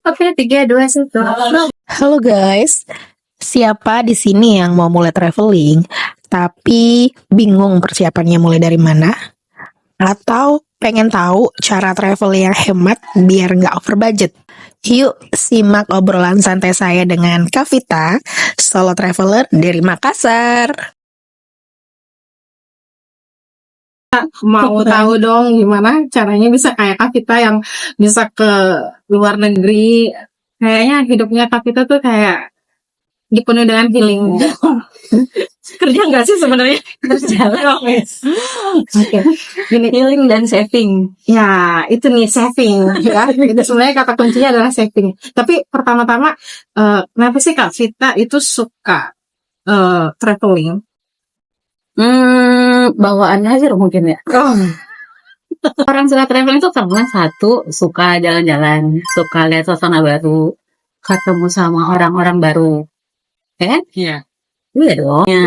Oke, 3, 2, 1. Halo guys, siapa di sini yang mau mulai traveling tapi bingung persiapannya mulai dari mana? Atau pengen tahu cara travel yang hemat biar nggak over budget? Yuk simak obrolan santai saya dengan Kavita, solo traveler dari Makassar. Mau tahu dong gimana caranya bisa kayak Kavita yang bisa ke luar negeri. Kayaknya hidupnya Kavita tuh kayak dipenuhi dengan healing. Kerja nggak sih sebenarnya? Kerja. Oke. Gini, Healing dan saving. ya itu nih saving ya. Itu sebenarnya kata kuncinya adalah saving. Tapi pertama-tama kenapa sih Kavita itu suka traveling? Bawaan aja mungkin ya. Oh, Orang suka traveling itu karena satu, suka jalan-jalan, suka lihat suasana baru, ketemu sama orang-orang baru. Ya kan? iya. Iya dong. Ya.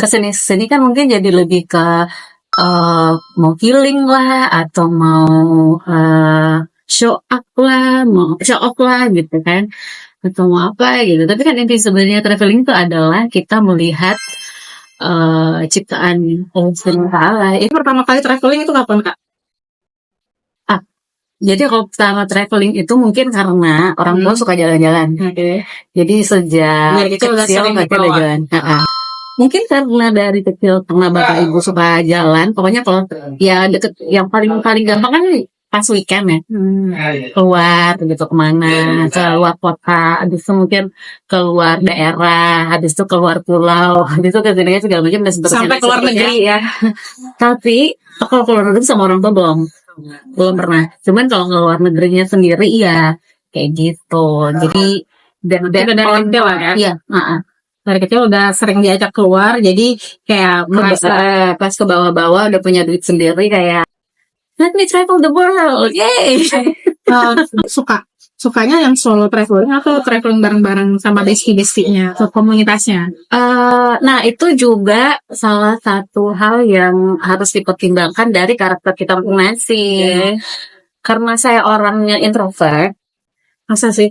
Kesini kan mungkin jadi lebih ke mau healing lah, atau mau show up lah, mau show off lah gitu kan, atau mau apa gitu. Tapi kan inti sebenarnya traveling itu adalah kita melihat ciptaan Allah Subhanahu wa Ta'ala. Itu pertama kali traveling itu kapan, Kak? Jadi kalau pertama traveling itu mungkin karena orang tua suka jalan-jalan. Oke. Jadi sejak Dari kecil udah sering mereka keluar. udah jalan. Mungkin karena dari kecil karena bapak ibu suka jalan. Pokoknya kalau ya deket, yang paling gampang kan pas weekend ya. Keluar gitu kemana, keluar kota, habis itu mungkin keluar daerah, habis itu keluar pulau, habis itu ke sini segala macam dan seterusnya. Sampai keluar negeri ya. Tapi kalau keluar negeri sama orang tua belum pernah. Cuman kalau keluar negerinya sendiri ya kayak gitu. Jadi Udah dari kecil lah ya. Iya, Dari kecil udah sering diajak keluar, jadi kayak merasa pas ke bawah-bawah udah punya duit sendiri kayak let me travel the world, yay. sukanya yang solo traveling atau traveling bareng-bareng sama bestie-bestinya atau komunitasnya. Nah itu juga salah satu hal yang harus dipertimbangkan dari karakter kita masing-masing. Karena saya orangnya introvert. Masa sih?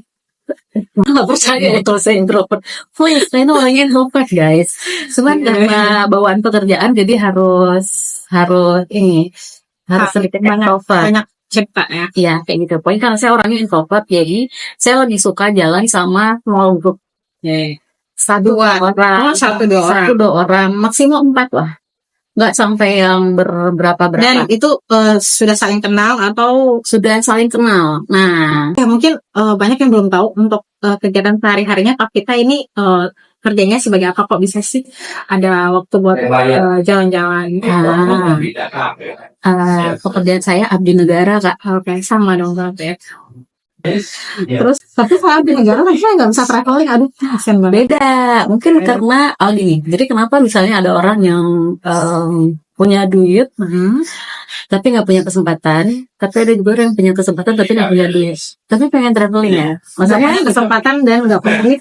Nggak percaya kalau saya introvert. Please, saya ini orangnya introvert guys. Cuman karena bawaan pekerjaan jadi harus sedikit introvert. Banyak cerita ya. Iya kayak gitu. Pokoknya karena saya orangnya introvert, jadi saya lebih suka jalan sama small group. Satu dua orang, maksimal 4 lah. Nggak sampai yang berapa. Dan itu sudah saling kenal atau Sudah saling kenal. Nah, ya mungkin banyak yang belum tahu untuk kegiatan sehari-harinya Kavita ini kerjanya sebagai apa, kok bisa sih ada waktu buat jalan-jalan? Pekerjaan saya abdi negara, Kak. Oke, sama dong Kak ya. Terus tapi saya abdi negara saya nggak bisa traveling, aduh kasian banget. Beda, mungkin karena gini. Jadi kenapa misalnya ada orang yang punya duit, tapi nggak punya kesempatan, tapi ada juga orang yang punya kesempatan tapi nggak punya duit, tapi pengen traveling ya. Maksudnya kesempatan dan nggak punya duit.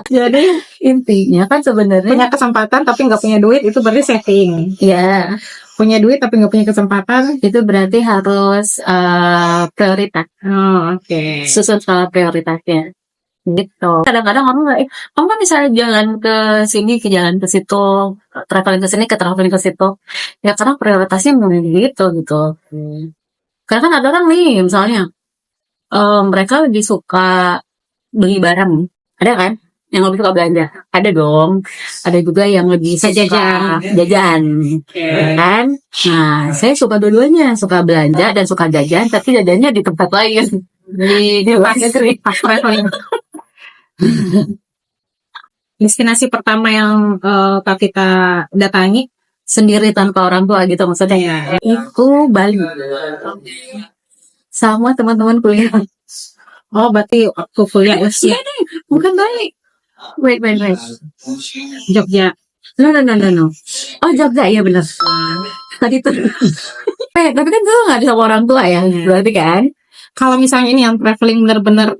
Jadi intinya kan sebenarnya Punya kesempatan tapi nggak punya duit itu berarti saving. ya Punya duit tapi nggak punya kesempatan. itu berarti harus prioritas. Oh, oke. Susun skala prioritasnya gitu. Kadang-kadang orang nggak, kamu kan bisa jalan ke sini, ke jalan ke situ, traveling ke sini, ke traveling ke situ. Ya karena prioritasnya memang gitu. Karena kan ada orang nih, misalnya mereka lebih suka beli barang, ada kan? Yang lebih suka belanja, ada dong. Ada juga yang lebih suka jajan, kan? Nah, saya suka dua-duanya, suka belanja dan suka jajan, tapi jajannya di tempat lain. Di luar negeri. Pas traveling. Destinasi pertama yang Kavita datangi Sendiri tanpa orang tua gitu maksudnya. Itu Bali. Sama teman-teman kuliah. Oh, berarti waktu kuliah usia Bukan Bali. Wait. Jogja. No. Oh, Jogja, iya benar. Tadi tuh. Tapi kan gue nggak ada sama orang tua ya, berarti kan? Kalau misalnya ini yang traveling benar-benar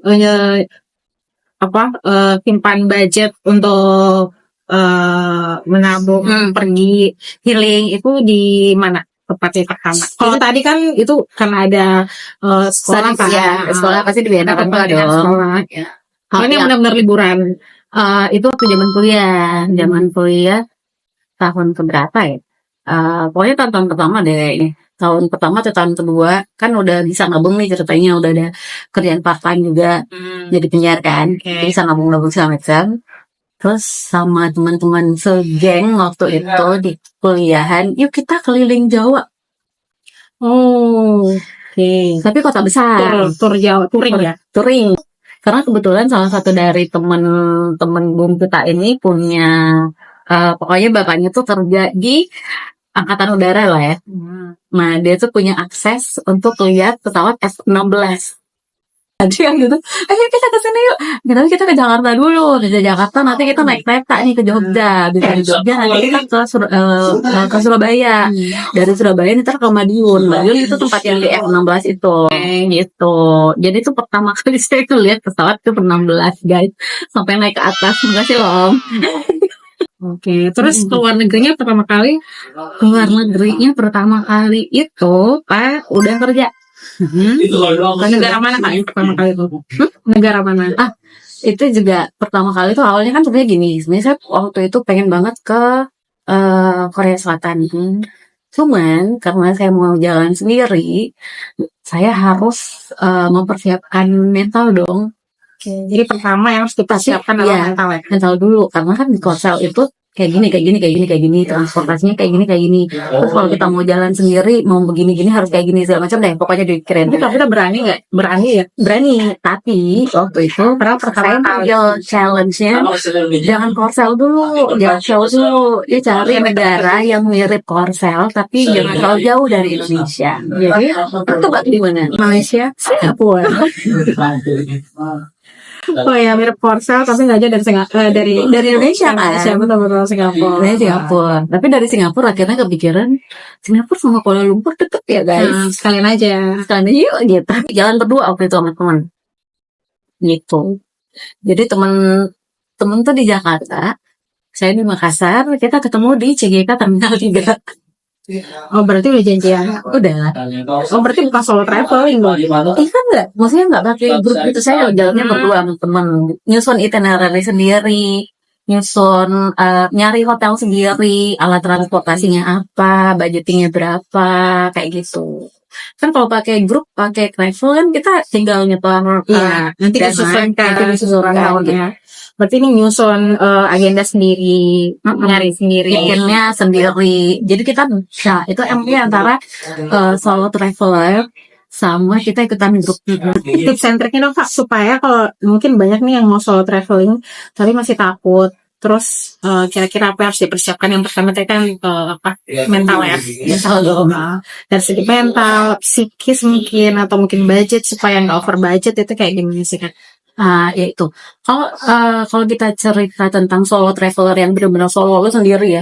simpan budget untuk menabung pergi healing itu di mana? tepatnya pertama. Kalau tadi kan itu karena ada sekolah kan. Ya, sekolah pasti lebih enak Tetap dong. dengan sekolah. Ya. Kalau ini benar-benar liburan. Itu waktu zaman kuliah tahun keberapa ya? Pokoknya tahun pertama deh. Tahun pertama atau tahun kedua kan udah bisa nabung nih ceritanya, udah ada kerjaan part time juga jadi penyiar kan, Oke. bisa nabung segala macam. Terus sama teman-teman segeng waktu itu di kuliahan, yuk kita keliling Jawa. Oh, oke. Tapi kota besar, Tur Jawa, touring ya. touring. Karena kebetulan salah satu dari teman-teman bum kita ini punya, pokoknya bapaknya tuh kerja di angkatan udara lah ya. Nah, dia tuh punya akses untuk lihat pesawat F-16. Jadi kan gitu, ayo kita ke sini yuk. Tapi kita ke Jakarta dulu. Dari Jakarta nanti kita naik kereta nih ke Jogja. Dari Jogja nanti kita ke Surabaya. Dari Surabaya ntar ke Madiun. Madiun itu tempat yang di F-16 itu. Gitu. Jadi itu pertama kali saya tuh lihat pesawat F-16 guys. Sampai naik ke atas. Makasih loh Om. Oke, terus keluar negerinya pertama kali? Keluar negerinya pertama kali itu Pak udah kerja. Ke negara mana Kak yang pertama kali itu? Negara mana? Itu juga pertama kali tuh awalnya kan sebenarnya gini. Sebenarnya saya waktu itu pengen banget ke Korea Selatan. Cuman karena saya mau jalan sendiri, saya harus mempersiapkan mental dong. Oke, jadi pertama yang harus dipersiapkan adalah Iya. mental ya. Mental dulu karena kan di Korsel itu kayak gini, transportasinya kayak gini. Terus kalau kita mau jalan sendiri, mau begini-gini harus kayak gini segala macam deh. Pokoknya dikirim. Tapi kita berani nggak? Berani ya. Berani, tapi waktu itu Padahal pertama saya kali. ambil challenge-nya jangan Korsel dulu, dia cari negara yang mirip Korsel tapi jangan terlalu jauh dari Indonesia. Jadi tebak di mana? Malaysia, Singapura. Oh ya, mirip Korsel tapi nggak jauh dari Indonesia kan? Indonesia, betul Singapura. Dari Singapura. Tapi dari Singapura akhirnya kepikiran Singapura sama Kuala Lumpur deket ya guys. Nah, sekalian aja. Sekalian yuk gitu. Jalan berdua waktu itu sama teman. Gitu. Jadi temen tuh di Jakarta, saya di Makassar, kita ketemu di CGK Terminal 3. Oh, berarti udah janjian. Udah. Oh, berarti bukan solo traveling dong. Kan enggak, maksudnya enggak pakai grup itu, saya jalannya berdua sama temen, nyusun itinerary sendiri, nyusun nyari hotel sendiri, alat transportasinya apa, budgetingnya berapa, kayak gitu. Kan kalau pakai grup, pakai travel kan kita tinggal nyetor. Iya, nanti dana, disesuaikan nanti disesuaikan gitu. ya. Berarti ini nyusun agenda sendiri, nyari sendiri. Bikinnya sendiri. Jadi kita bisa itu MU antara solo traveler sama kita ikutan grup. Tips and triknya dong Kak, supaya kalau mungkin banyak nih yang mau solo traveling tapi masih takut. Terus kira-kira apa yang harus dipersiapkan? Yang pertama tadi kan mental ya. Mental dong. Dari segi mental, psikis mungkin, atau mungkin budget supaya nggak over budget, itu kayak gimana sih Kak? Ya itu. Kalau kita cerita tentang solo traveler yang benar-benar solo lo sendiri ya.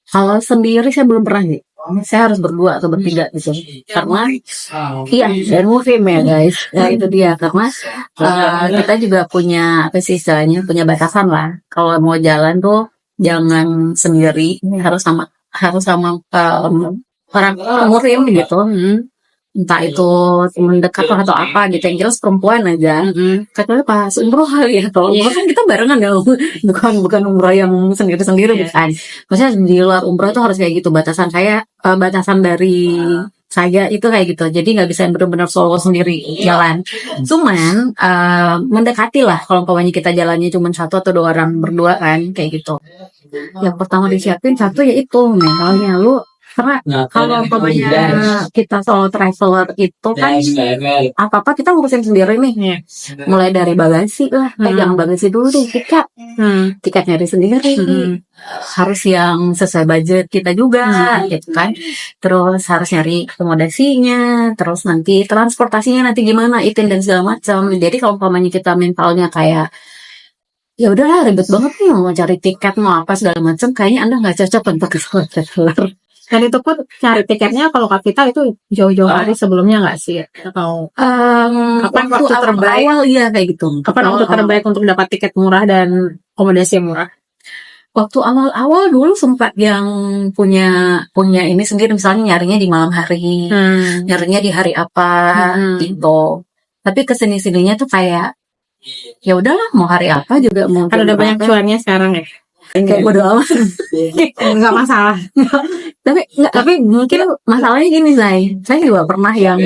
Kalau sendiri saya belum pernah sih. Saya harus berdua atau bertiga gitu. Karena dan musim ya guys. Ya itu dia karena kita juga punya apa sih istilahnya, punya batasan lah. Kalau mau jalan tuh jangan sendiri, harus sama orang murim gitu. Entah itu teman dekat atau apa gitu, yang jelas perempuan aja. Katanya pas umroh kali ya, kalau umroh kan kita barengan ya, bukan umroh yang sendiri-sendiri bukan. Maksudnya di luar umroh itu harus kayak gitu. Batasan dari saya itu kayak gitu. Jadi nggak bisa benar-benar solo sendiri jalan. Cuman mendekati lah kalau umpamanya kita jalannya cuma satu atau dua orang berdua kan kayak gitu. Yang pertama disiapin satu yaitu mentalnya lu. Karena kalau umpamanya kita solo traveler itu kan apa-apa kita ngurusin sendiri nih. Mulai dari bagasi lah, jangan bagasi dulu deh, tiket nyari sendiri. Harus yang sesuai budget kita juga gitu kan. Terus harus nyari akomodasinya, terus nanti transportasinya nanti gimana, itin dan segala macam. Jadi kalau umpamanya kita mentalnya kayak ya udahlah ribet banget nih mau cari tiket mau apa segala macam, kayaknya Anda nggak cocok untuk solo traveler. Dan itu pun cari tiketnya kalau Kak Vita itu jauh-jauh hari sebelumnya nggak sih? Atau kapan waktu terbaik? Awal iya kayak gitu. Kapan waktu terbaik untuk dapat tiket murah dan akomodasi yang murah? Waktu awal-awal dulu sempat yang punya ini sendiri, misalnya nyarinya di malam hari, nyarinya di hari apa gitu. Tapi kesini-sininya tuh kayak ya udahlah, mau hari apa juga mau Kan udah banyak cuannya sekarang ya. kayak bodo amat. Enggak masalah. Tapi mungkin masalahnya gini, saya juga pernah yang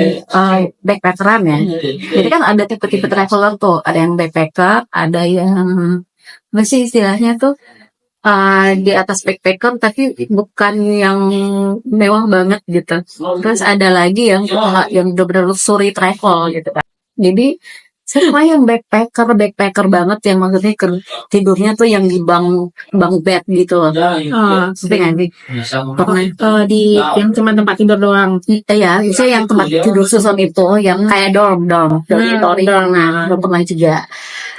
backpackeran ya. Jadi kan ada tipe-tipe traveler tuh, ada yang backpacker, ada yang apa sih istilahnya tuh, di atas backpacker tapi bukan yang mewah banget gitu. Terus ada lagi yang benar-benar luxury travel gitu kan. Jadi saya pernah yang backpacker banget, yang maksudnya tidurnya tuh yang di bang bed gitu loh. Seperti nggak sih? Pernah Di yang cuma tempat tidur doang. ya, misalnya yang tempat tidur susun itu, yang kayak dormitory. Nah, pernah juga.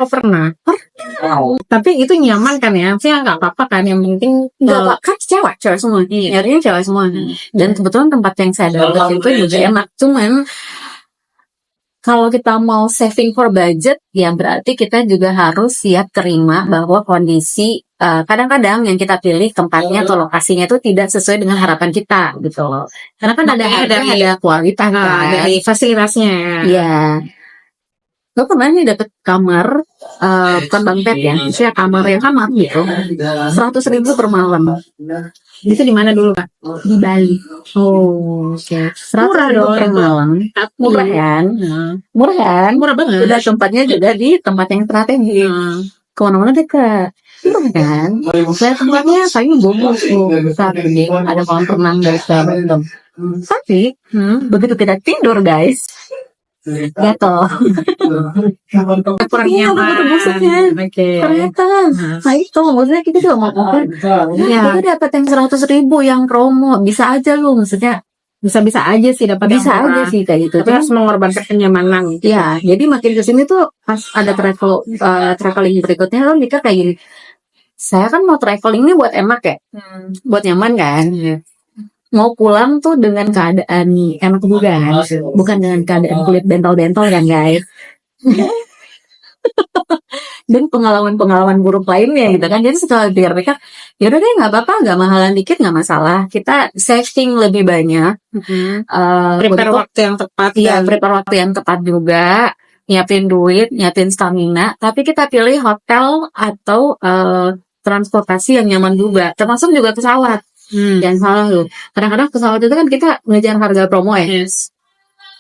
Oh pernah. Tapi itu nyaman kan ya? Maksudnya nggak apa-apa kan? Yang penting Enggak Pak, kan cewek semua. Nyarinya cewek semua. Dan kebetulan tempat yang saya dapat itu juga enak. Cuman kalau kita mau saving for budget, ya berarti kita juga harus siap terima bahwa kondisi kadang-kadang yang kita pilih tempatnya atau lokasinya itu tidak sesuai dengan harapan kita gitu loh. Karena kan ada harga, ada kualitas kan. dari fasilitasnya. Iya. Gue pernah nih dapet kamar, bukan bang bed ya, maksudnya kamar gitu, 100.000 per malam. Itu di mana dulu Kak? Di Bali. Oh, oke. 100.000 per malam. Murah kan? Murah kan? Murah banget. Udah tempatnya juga di tempat yang strategis. Kemana-mana dekat. Murah kan? Saya tempatnya paling bobos tuh. Besar gede. Ada kolam renang dari segala macam. Tapi begitu kita tidur guys, gatel. Kurang Iya, nyaman. betul maksudnya. Oke. Ternyata. Nah itu maksudnya kita juga mau makan. Ya, Kita dapat yang 100.000 yang promo. Bisa aja lu, maksudnya. bisa-bisa aja sih dapat yang Bisa aja murah. sih kayak gitu. Tapi harus mengorbankan kenyamanan. Ya, jadi makin kesini tuh pas ada traveling berikutnya lo mikir kayak gini. Saya kan mau traveling ini buat enak ya, buat nyaman kan. Mau pulang tuh dengan keadaan enak juga kan, bukan dengan keadaan kulit bentol-bentol kan guys. Dan pengalaman-pengalaman buruk lainnya gitu kan. Jadi setelah pikir-pikir, yaudah deh nggak apa-apa, nggak mahalan dikit nggak masalah. Kita saving lebih banyak. Prepare Untuk waktu yang tepat. Iya, dan prepare waktu yang tepat juga, nyiapin duit, nyiapin stamina, tapi kita pilih hotel atau transportasi yang nyaman juga, termasuk juga pesawat. Jangan salah loh. Kadang-kadang pesawat itu kan kita ngejar harga promo ya. Yes.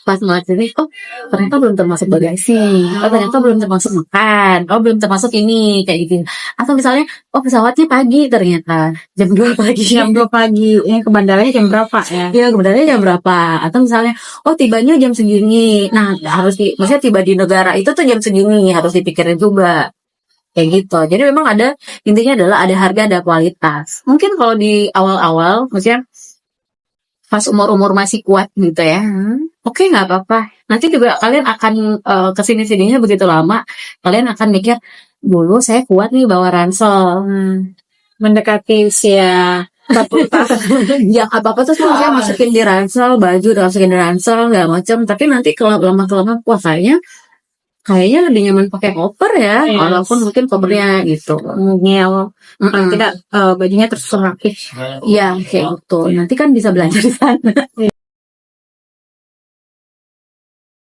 Pas ngeliat sini, oh ternyata belum termasuk bagasi, oh ternyata belum termasuk makan, oh belum termasuk ini, kayak gitu. Atau misalnya, oh pesawatnya pagi ternyata, jam 2 pagi. Jam 2 pagi. Ke bandaranya jam berapa ya? Iya, kebenarannya jam berapa? Atau misalnya, oh tibanya jam segini. Nah, maksudnya tiba di negara itu tuh jam segini, harus dipikirin juga. Kayak gitu. Jadi memang intinya adalah ada harga, ada kualitas. Mungkin kalau di awal-awal, maksudnya pas umur-umur masih kuat gitu ya. Oke, nggak apa-apa. Nanti juga kalian akan kesini-sininya begitu lama, kalian akan mikir, dulu saya kuat nih bawa ransel. Mendekati usia 40 tahun. Yang apa-apa tuh saya masukin di ransel, baju masukin di ransel, nggak macam. Tapi nanti kalau lama-kelamaan, wah kayaknya lebih nyaman pakai koper ya, Yes. walaupun mungkin kopernya gitu. Ngel. Paling tidak bajunya tersusun rapi. Iya, kayak gitu. Nanti kan bisa belanja di sana.